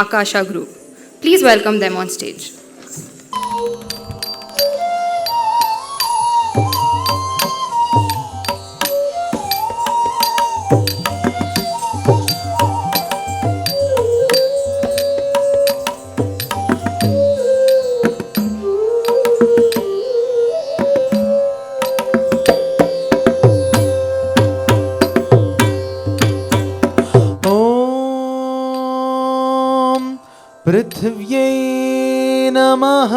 Akasha Group. Please welcome them on stage. पृथिव्यै नमः।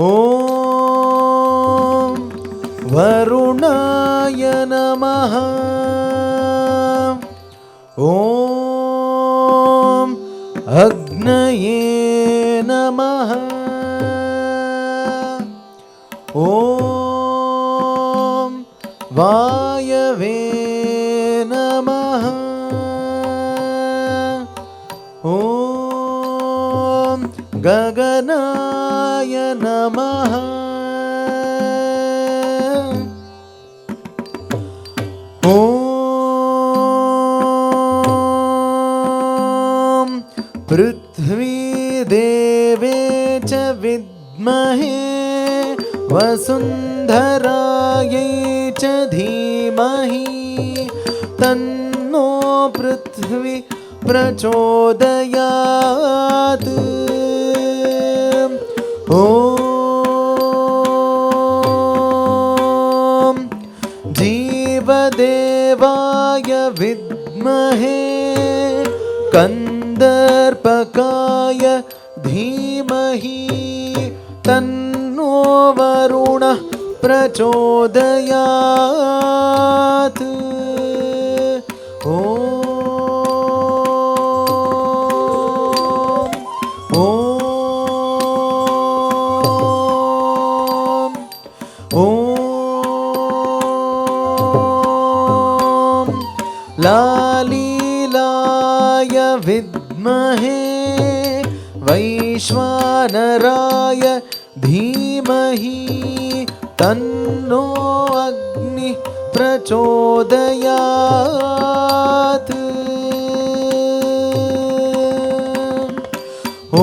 ॐ वरुणाय नमः। ॐ अग्नये नमः। ॐ वायवे नमः। ॐ गगनाय नमः। ॐ पृथ्वीदेवे च विद्महे वसुन्धरायै च धीमहि तन्नो पृथ्वी प्रचोदयात्। ॐ जीवदेवाय विद्महे कन्दर्पकाय धीमहि तन्नो वरुणः प्रचोदयात्। लालीलाय विद्महे वैश्वानराय धीमहि तन्नो अग्निः प्रचोदयात्।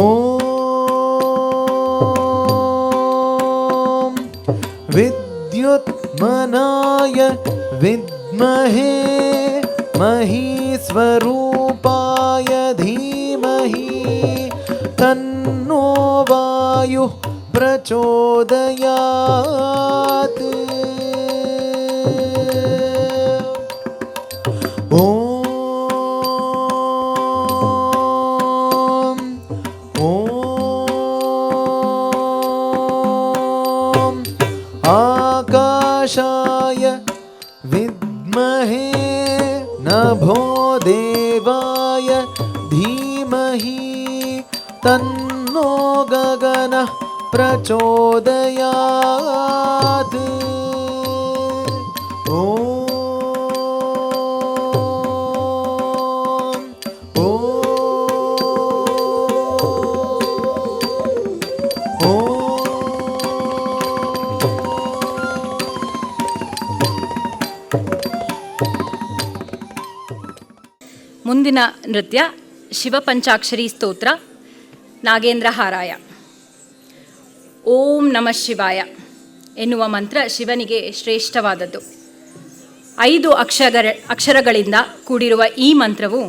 ॐ विद्युत्मनाय विद्महे महीस्वरूपाय धीमहि तन्नो वायुः प्रचोदयात्। ॐ आकाशाय विद्महे नभो देवाय धीमहि तन्नो गगनः प्रचोदयात्। ಮುಂದಿನ ನೃತ್ಯ ಶಿವಪಂಚಾಕ್ಷರಿ ಸ್ತೋತ್ರ ನಾಗೇಂದ್ರ ಹಾರಾಯ. ಓಂ ನಮಃ ಶಿವಾಯ ಎನ್ನುವ ಮಂತ್ರ ಶಿವನಿಗೆ ಶ್ರೇಷ್ಠವಾದದ್ದು. 5 ಅಕ್ಷರಗಳಿಂದ ಕೂಡಿರುವ ಈ ಮಂತ್ರವು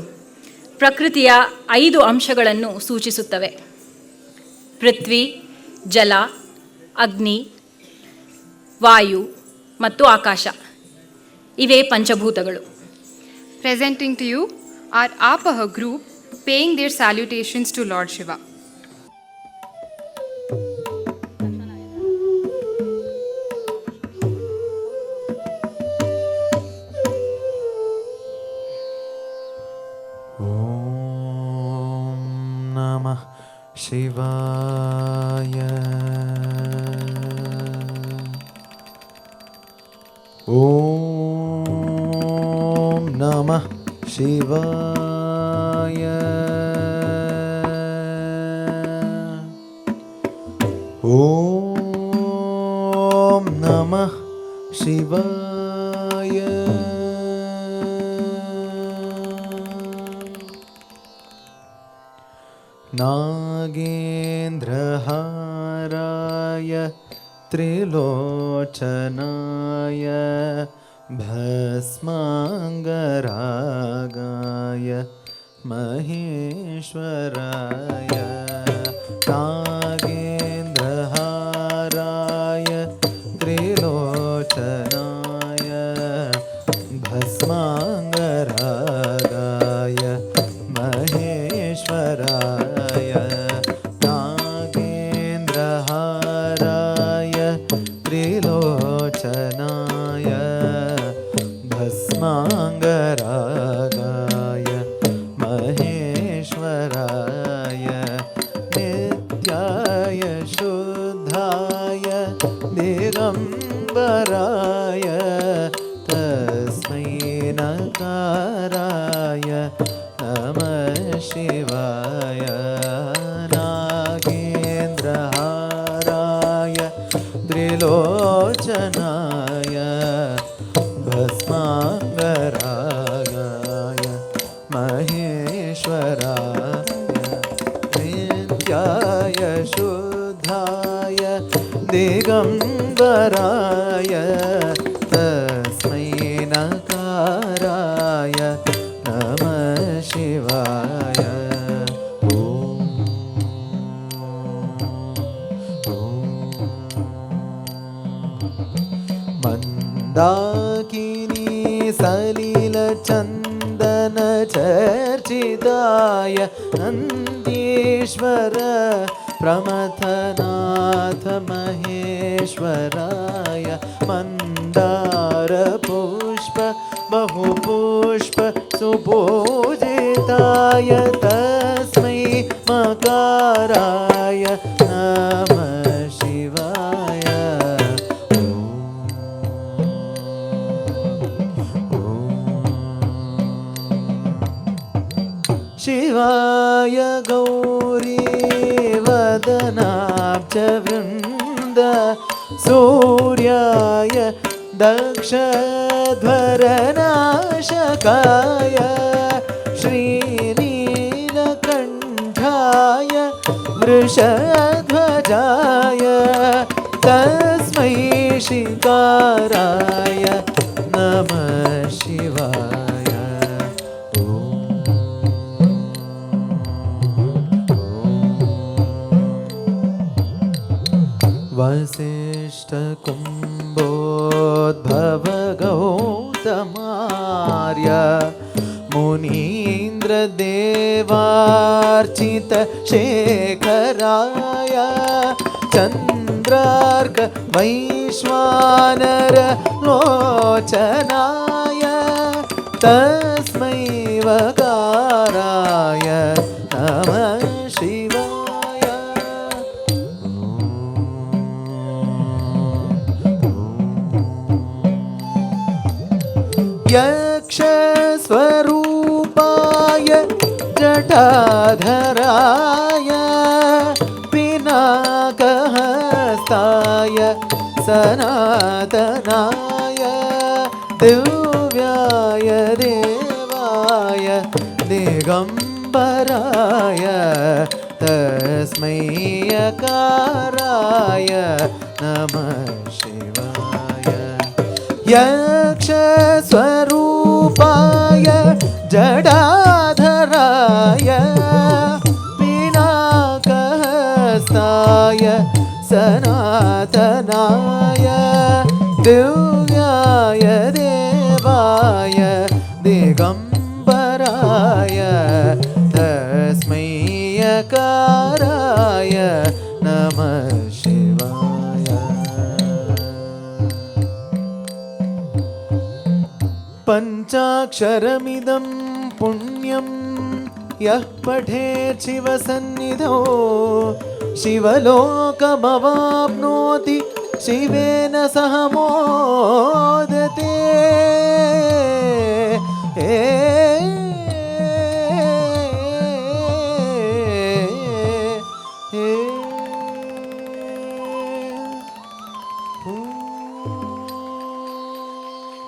ಪ್ರಕೃತಿಯ 5 ಅಂಶಗಳನ್ನು ಸೂಚಿಸುತ್ತವೆ. ಪೃಥ್ವಿ, ಜಲ, ಅಗ್ನಿ, ವಾಯು ಮತ್ತು ಆಕಾಶ ಇವೇ ಪಂಚಭೂತಗಳು. Presenting to you our Apaha group paying their salutations to Lord Shiva. Om Namah Shivaya. Om Namah Shivaya. Om Namah Shivaya. नागेन्द्रहाराय त्रिलोचनाय भस्माङ्गरागाय महेश्वराय नागेन्द्रहाराय त्रिलोचनाय भस्माङ्गरागाय महेश्वराय नागेन्द्रहाराय त्रिलोचनाय भस्माङ्गरागाय महेश्वराय नित्याय शुद्धाय दिगम्बराय तस्मै नकाराय नमः शिवाय नागेन्द्रहाराय त्रिलोचनाय भस्माङ्गरागाय महेश्वराय नित्याय शुद्धाय दिगम्बराय तस्मै नकाराय नमः शिवाय मन्दाकिनी सलिलचन्दन चर्चिताय नन्दीश्वर प्रमथनाथ महेश्वराय मन्दारपुष्प बहुपुष्प सुपूजिताय तस्मै मकाराय नमः शिवाय शिवाय गौरी वदनाब्जवृन्द सूर्याय दक्षध्वरनाशकाय श्रीनीलकण्ठाय वृषध्वजाय तस्मै शिकाराय नमः शिवाय वसिष्ठकुम्भोद्भव गौतमार्य मुनीन्द्रदेवार्चित शेखराय चन्द्रार्क वैश्वानर लोचनाय तस्मै वकाराय नमः शिवाय यक्षस्वरूपाय जटाधराय पिनाकहस्ताय सनातनाय दिव्याय देवाय दिगम्बराय तस्मै यकाराय नमः शिवाय यक्षस्वरूपाय जडाधराय पिनाकहस्ताय सनातनाय दिव्याय देवाय दिगम्बराय तस्मै यकाराय नमः शिवाय पञ्चाक्षरमिदं पुण्यं यः पठेत् शिवसन्निधौ शिवलोकमवाप्नोति शिवेन सह मोदितः